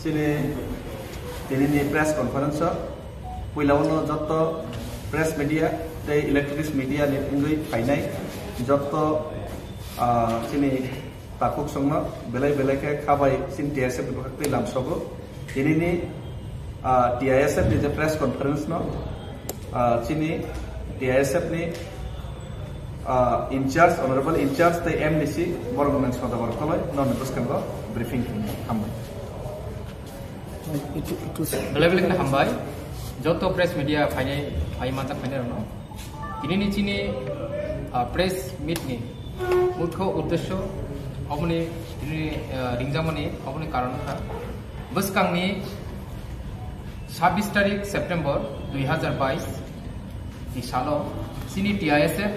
sini ini press conference puilauno jotto press media tei electronic media ni ingui painai jotto sini takuk songno belai ke khabai sin TISF bakte lamsogo ini TISF ni je press conference no sini TISF ni in charge honorable in charge tei MDC borgomen soda borkoloi non puskango briefing hambai itu level kena hambai joto press media fai mata fai no ini ni chini press meet ni मुख्य उद्देश्य अपने रिंगजामनी अपने कारण था बस कांगनी 26 तारीख सितंबर 2022 नि सालो सिनी TISF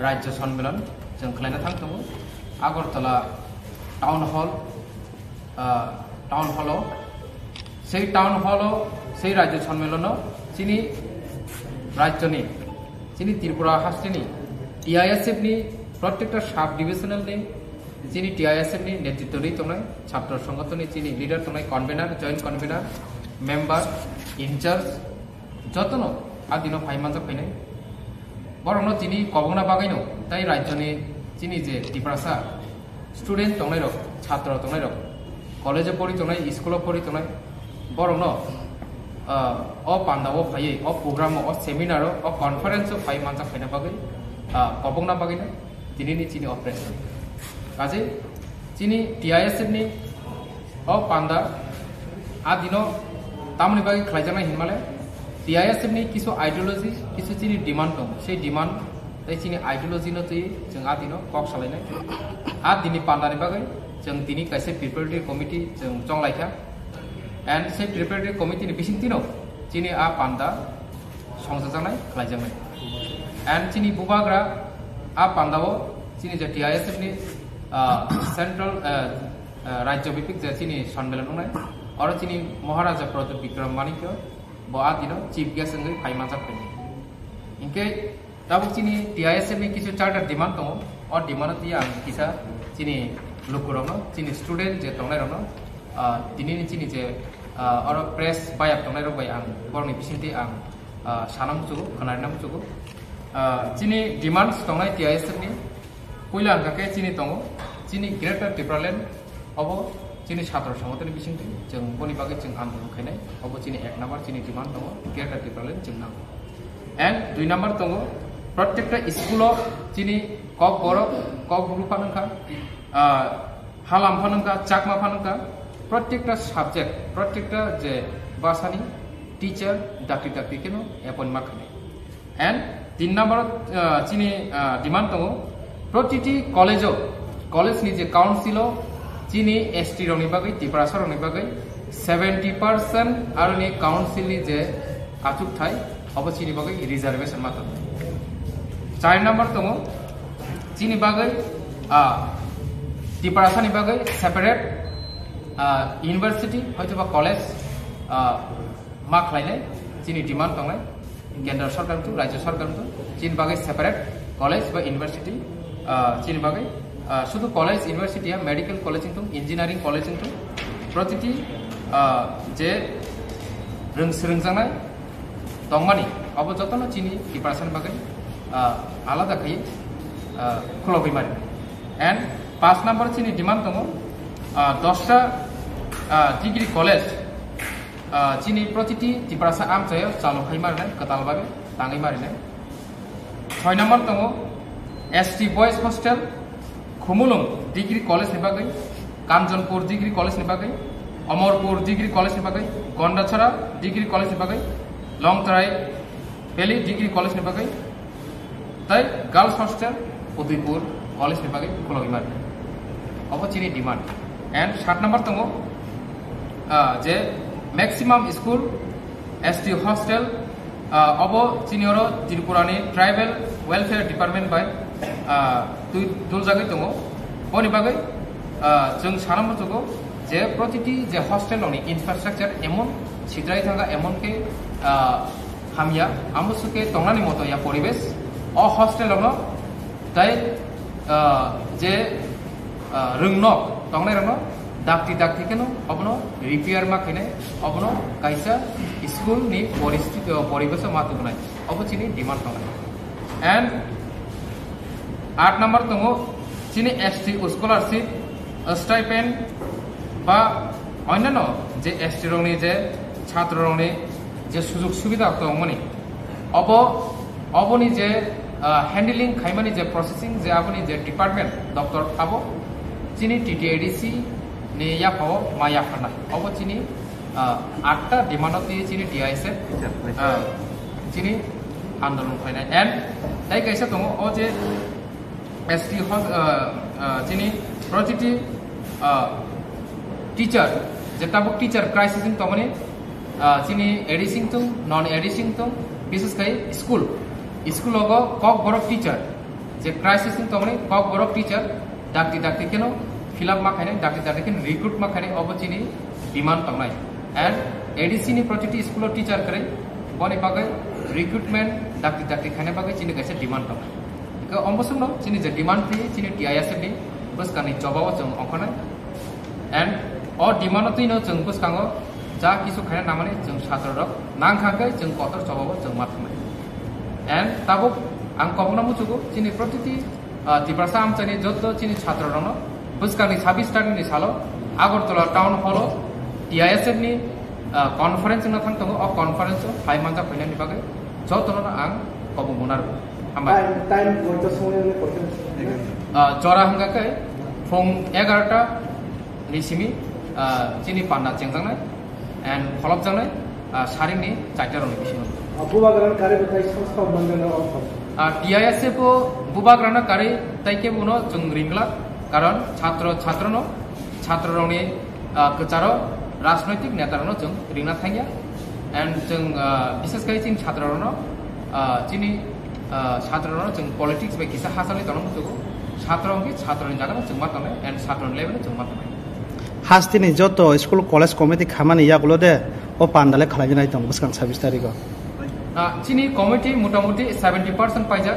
राज्य सम्मेलन जों खलायना थांदों आगरतला टाउन हल से राज्य सम्मेलन सिनी राज्यनि सिनी त्रिपुरा हास्टेनि TISF नि प्रत्येकटा सब डिविजनल ने जिनी TISF नि नेतृत्व दै तंनाय छात्र संगठन जिनी लीडर तंनाय convener joint convener member incharge जतनो आदिनो फाइमानजा फैनाय बरनो जिनी कबंगना बागायनो ताई राज्यनि जिनी जे त्रिपुरासा स्टूडेंट तंनाय रक छात्र तंनाय रक कॉलेज पढि तंनाय स्कूल पढि तंनाय बरनो अ पान्दावो फायै अ प्रोग्राम अ सेमिनार अ कॉन्फ्रेंस फाइमानजा फैना बागै कबंगना बागायनो दिनैनि चिनि ऑपरेशन काजे चिनि TISF नि अ पान्दा आदिनो तामनि बागै खलायजानाय हिनमाले TISF नि किसु आइडियोलॉजी किसु चिनि डिमांड दं से डिमांड तै चिनि आइडियोलॉजी न तै जों आदिनो कक सालायनाय आ दिनि पान्दानि बागै जों दिनि कायसे प्रिपेरेटरी कमिटि जों चंलायखा एंड से प्रिपेरेटरी कमिटि नि बिसिंतिनो चिनि आ पान्दा संजाजानाय खलायजानाय एंड चिनि बुबाग्रा आ पांदावो चिनी जे TISF नि सेंट्रल राज्य व्यापक जे चिनी सम्मेलन होनाय और चिनी महाराजा प्रदीप विक्रम माणिक्य बो आ दिनो चीफ गेस्ट संगे फाइमाजा फैनि इनके दाबो चिनी TISF नि किछु चार्टर डिमांड दङ और डिमांड ति आं किसा चिनी लोकरनो चिनी स्टूडेंट जे तंनाय रनो दिनैनि चिनी जे और प्रेस बाय तंनाय रबाय आं बरनि बिसिंति आं सानाम जुगु खोनानाम जुगु चिनी डिमांड्स तंनाय TISF नि पहिला अंगाके चिनी दङ चिनी ग्रेटर त्रिपुरालेण्ड अब चिनी छात्र संगठननि बिसिंति जों बनि बागै जों आन्दोलन खायनाय अब चिनी 1 नम्बर चिनी डिमांड दङ ग्रेटर त्रिपुरालेण्ड जों नांगौ एंड 2 नम्बर दङ प्रत्येकटा स्कुल चिनी कक बर' कक ग्रुप फानंखा हालाम फानंखा चाकमा फानंखा प्रत्येकटा सब्जेक्ट प्रत्येकटा जे भाषानि टीचर डाक्टि केनो एपॉइंट माखानाय एंड 3 नम्बर चिनी डिमांड दङ प्रतिटी कॉलेज नि जे काउंसिल चिनी ST रनि बागै त्रिपुरासा रनि बागै 70% आरो नि काउंसिल नि जे आचुक थाय अब चिनी बागै रिजर्वेशन माथा 4 नम्बर दङ चिनी बागै त्रिपुरासा नि बागै सेपारेट यूनिवर्सिटी हयतोबा कॉलेज मा खलायनाय चिनी डिमांड दंनाय केंद्र सरकार तो राज्य सरकार तो चीन बागै सेपारेट कॉलेज बा यूनिवर्सिटी चीन बागै शुद्ध college university medical college engineering college प्रतिटी जे रोंजानाय दंमानि अब जतन चीनी त्रिपुरासा बागै आलादा खायै खुलबि मारि एंड 5 नम्बर चीनी डिमांड दङ 10टा डिग्री कॉलेज चीनी प्रतिटी त्रिपुरासा आमचाय चालु खाय मारिनाय कताल बागै ताङै मारिनाय 6 नम्बर दङ ST boys hostel Khumulwng degree college नि बागै कांचनपुर डिग्री कॉलेज नि बागै अमरपुर डिग्री कॉलेज नि बागै गंडाछरा डिग्री कॉलेज नि बागै लंगतराई बेली डिग्री कॉलेज नि बागै तै गर्ल्स हॉस्टेल उदयपुर कॉलेज नि बागै खुलबि मारिनाय अब चिनी डिमांड एंड 7 नम्बर दङ J maximum school ST hostel अब चिनिरो त्रिपुरानि ट्राइबल वेलफेयर डिपार्टमेंट बाय दुल जागै दङ बनि बागै जों सानाम जुगो जे प्रतिटी जे हॉस्टेल नि इंफ्रास्ट्रक्चर एमन सिद्राय थांगा एमन के हामिया आमुसुके तंगनानि मतो या परिवेश अ हॉस्टेल न ताई जे रोंनो तंगनाय रनो डाक्ति केनो अबनो रिपेयर मा खाने अबनो काइसा स्कूल नि परिस्थिति परिवेश मातु बनाय अब चिनी डिमांड दं एंड 8 नंबर दङ चिनी एसटी स्कॉलरशिप स्टाइपेंड बा अन्यान्य जे एसटी रंनि जे छात्र रंनि जे सुजुग सुविधा दंमोन अबनि जे हैंडलिंग खाइमानि जे प्रोसेसिंग जे आबनि जे डिपार्टमेंट डॉक्टर थाबो चिनी टीटीएडीसी नि याफाव मा याफाना अब चिनी 8टा डिमांडति चिनी टीआईएसएफ चिनी आंदोलन फायनाय एंड दाय कैसे दङ ओ जे एसटी चिनी प्रतिटी टीचर जेटाबो टीचर क्राइसिस तमने चिनी एडिसिंग तुम नॉन एडिसिंग तुम विशेष कई स्कूल लोगो कक बरक टीचर जे क्राइसिस तमने कक बरक टीचर डाक्ति केनो फिलअप मा खाने डाक्ति केनो रिक्रूट मा खाने अब चिनी डिमांड तंगनाय एंड एडिसी नि प्रतिटी स्कूल टीचर करे बने बागै रिक्रूटमेंट डाक्ति खाने बागै चिनी कैसे डिमांड तंगनाय इको अम्बसुनो चिनी जे डिमांड थि चिनी टीआईएसएफ नि बस कानि जबाव जों अंखनाय एंड और डिमांड तिनो जों बस कांगो जा किसु खाने नामाने जों छात्र रक नांखाखै जों कतर जबाव जों माथुनाय एंड ताबो आं कबना मुचुगो चिनी प्रतिटी तिब्रासा आमचानि जत्तो चिनी छात्र रन बुसकानि 26 तारिखनि सालो आगरतला टाउन हल टीआईएसएफ नि कॉन्फ्रेंस न थांतंगो अ कॉन्फ्रेंस फाइ मानजा फैनायनि बागै जतन आं कबु मुनार टाइम कोइतो समयनि कॉन्फ्रेंस जरा हंगाकै फुं 11टा निसिमि चिनी पान्ना चेंजांनाय एंड फलप जानाय सारिनि 4टा रनि बिसिनो बुबाग्रान कारे बताइ संस्था बंदन टीआईएसएफ को बुबाग्रान कारे ताइके बुनो जों रिंगला कारण छात्र रनि कचारो राजनैतिक नेतारनो जों रिंगना थांया एंड जों विशेष कई जों छात्र रनो चिनी छात्र रनो जों पॉलिटिक्स बे किसा हासालि तनो मुतुगो छात्रनि जागानो जों मातनाय एंड छात्रनि लेभेल जों मातनाय हास्तिनि जतो स्कूल कॉलेज कमिटी खामानि यागुलो दे ओ पांडाले खालायनाय दं बसकां 26 तारिखआव चिनी कमिटी मोटामुटी 70% पाइजा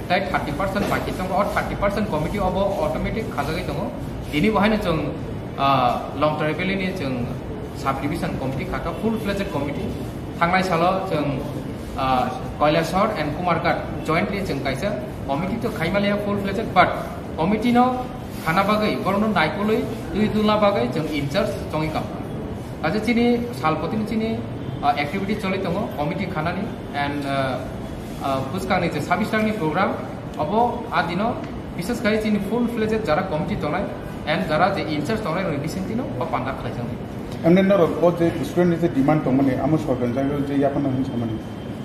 ताइ 30% बाकी दं और 30% कमिटी अब ऑटोमेटिक खाजागै दं दिनि बहायनो जों लं ट्राइबेलनि जों सब डिविजन कमिटी खाका फुल फ्लेजेड कमिटी थांनाय साल जों कैलाशहर एंड कुमारघाट जॉइंटली जों काइसा कमिटी तो खाइमालिया फुल फ्लेजेड बट कमिटी नो खाना बागै बरनो नायकुलै दुई दुला बागै जों इनचार्ज जंगिका आज चिनी सालपतिनि चिनी एक्टिविटी चलि दङ कमिटी खानानि एंड बुसकांनि जे 26 तारिखनि प्रोग्राम अब आदिनो विशेष गरी चिनी फुल फ्लेजेड जरा कमिटी तंनाय एंड जरा जे इनचार्ज तंनाय रिसेंटली नो पांडा खालायजों एमने नरो ओ जे स्टुडेंट जे डिमांड तंमने आमो सरकार जाय जे यापन होन सामानि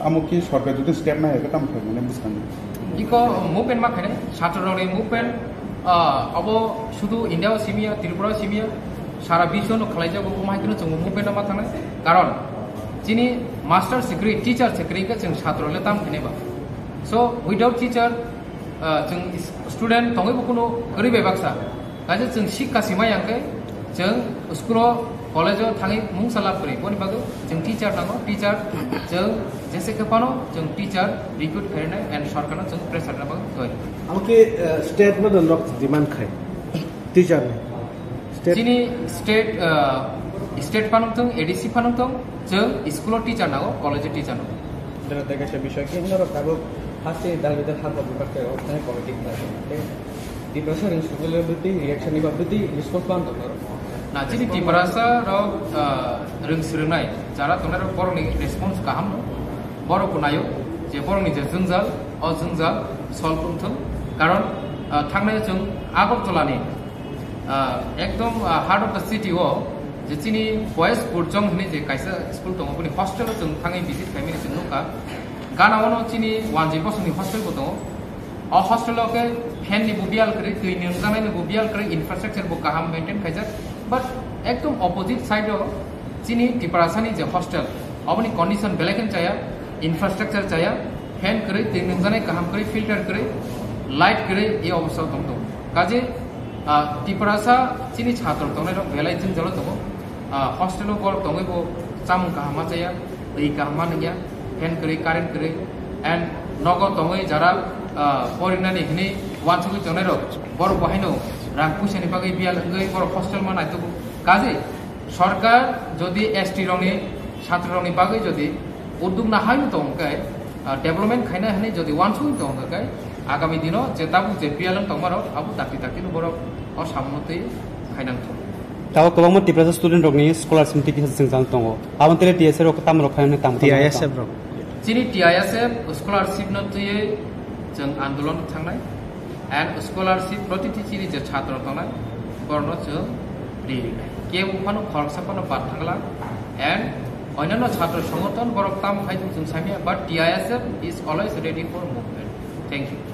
आमो की सरकार जुदि स्टेप ना हेका काम खायने बुसकांनि इको मुभमेंट मा खाने छात्ररनि मुभमेंट अब शुधु इंडिया सिमिया त्रिपुरा सिमिया सारा विश्व खालायजागो माइखनो जों मुभमेंट मा थांनाय कारण जिनि मास्टर सिक्री टीचर सिक्री के जों छात्रले ताम खनेबा सो विदाउट टीचर जों स्टूडेंट तंगैबो कुनो गरीबे बाक्सा गाजे जों शिक्षा सिमायांके जों स्कूल कॉलेज थाङै मुंसाला फरे बनि बागो जों टीचर नांगो टीचर जों जेसे केपानो जों टीचर रिक्रूट करनाय एंड सरकारनो जों प्रेसार नाबो गय आमके स्टेट में रक डिमांड खाय टीचर जिनि स्टेट फानुंथों एडीसी फानुंथों जों स्कूल टीचर नांगो कॉलेज टीचर नांगो जरा देखासे বিষয় কি আমরা কাগো ফার্স্টে দাবিতে থাকবো বিপাকে অর্থনৈতিক পলিটিক্স আছে দি প্রেসার ইনস্টিটিউটের প্রতি রিঅ্যাকশন নিবা প্রতি রেসপন্স পান তো ना चिनि टिपरासा र रोंसिरनाय जारा तंनाय बरनि रेसपन्स गाहाम बरको नायो जे बरनि जे जोंजाल अ जोंजाल सल्व कारण थांनाय जों आगरतलानि एकदम हार्ट ऑफ द सिटी हो जे चिनि बॉयज पुरजों हने जे काइसा स्कूल दङ पनि हस्टेल जों थाङै भिजिट खाइमिनि जों नुका गानावनो चिनि 1 बोसोरनि हस्टेल को दङ अ हस्टेल के फैन नि बुबियाल करे दै निरजानाय नि बुबियाल करे इंफ्रास्ट्रक्चर बो गाहाम मेंटेन खाइजा बट एकदम अपोजिट साइड चिनी टिपरासानी जे हॉस्टेल अबनी कंडीशन बेलेगन चाया इंफ्रास्ट्रक्चर चाया फैन करे दै निरजानाय गाहाम करे फिल्टर करे लाइट करे ये अवस्था दं काजे टिपरासा चिनी छात्र तंनाय बेलाय जों जल दङ हॉस्टेल को दङैबो चामु गाहामा चाया दै गाहामा नया फैन करे कारेन्ट करे एंड नगो दङै जारा परिनानि हने वानसुगै तंनाय बर बहायनो रां पुसेनि बागै बियाल गै बर हॉस्टेल मा नायतो काजे সরকার যদি এসটি রঙে ছাত্র রঙে বাগৈ যদি উদ্যোগ না হয় তো অঙ্কায় ডেভেলপমেন্ট খাইনা হানি যদি ওয়ানসুই তো অঙ্কায় আগামী দিনও যে তাবু যে পিয়ালাম তোমারও আবু দাকি দাকি বড় অসামনতেই খাইনাंगौ তাও গোबां मोटिभेटेड स्टुडेन्ट रकनि स्कलारशिप टिकेट जों दङ आबन्तेले टिएसए रक ताम रखायनो ताम টিআইএসএফ রক जिनि টিআইএসএफ स्कलारशिप नतुयै जों आन्दोलन थांनाय एंड स्कलारशिप प्रतिथि चिनि जे छात्र थांनाय बरनो जों रिनाय के उफानो खरसाफानो बात थांला एंड अन्यान्य छात्र संगठन बरक ताम फाइजों जों सामिया but TISF is always ready for movement thank you